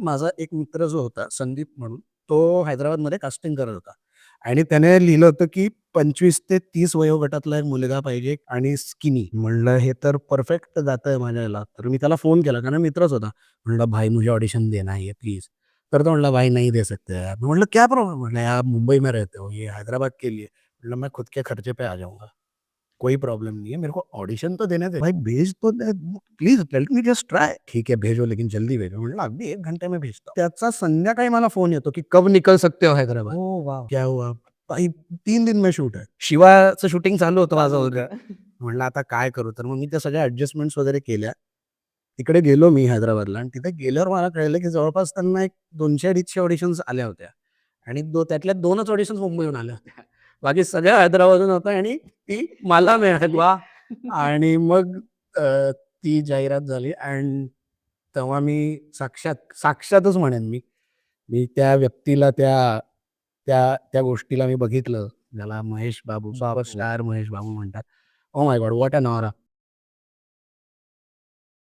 माझा एक मित्र जो होता संदीप म्हणून, तो हैदराबादमध्ये कास्टिंग करत होता आणि त्याने लिहिलं होतं, की 25 ते 30 वयोगटातला एक मुलगा पाहिजे आणि स्किनी. म्हणलं हे तर परफेक्ट जातंय माझ्या ह्याला. तर मी त्याला फोन केला कारण मित्रच होता. म्हणलं, "भाई मुझे ऑडिशन देना है प्लीज." तर तो म्हणला, "भाई नहीं दे सकते यार." मैं म्हणलं, "क्या प्रॉब्लम?" म्हणला, "यार मुंबई में रहते हो, ये हैदराबाद के लिए." म्हणलं, "मैं खुद के खर्चे पे आ जाऊंगा. कोई प्रॉब्लम नहीं है, मेरे को ऑडिशन तो देने दे भाई, भेज तो दे please, let me just try." ठीक है भेजो, लेकिन जल्दी भेजो. म्हणलं अगदी 1 घंटे में भेजता हूं. त्याचा संध्याकाळी मला फोन येतो की कब निकल सकते हो हैदराबाद. ओह वाव! क्या हुआ भाई, 3 दिन में शूट आहे. शिवाचं शूटिंग चालू होतं माझं वगैरे. म्हणलं आता काय करू, तर मग मी त्या सगळ्या ऍडजस्टमेंट्स वगैरे केल्या. तिकडे गेलो मी हैदराबादला आणि तिथे गेल्यावर मला कळलं की जवळपास त्यांना एक 200-250 ऑडिशन्स आल्या होत्या आणि त्यातल्या 2च ऑडिशन्स मुंबईहून आल्या होत्या. बाकी सगळ्या हैदराबादहून होत्या आणि ती मला मिळाली. वाह! आणि मग ती जाहिरात झाली आणि तेव्हा मी साक्षातच म्हणेन मी. मी त्या व्यक्तीला त्या त्या त्या गोष्टीला मी बघितलं, ज्याला महेश बाबू, सुपरस्टार महेश बाबू म्हणतात. Oh my God! What an aura.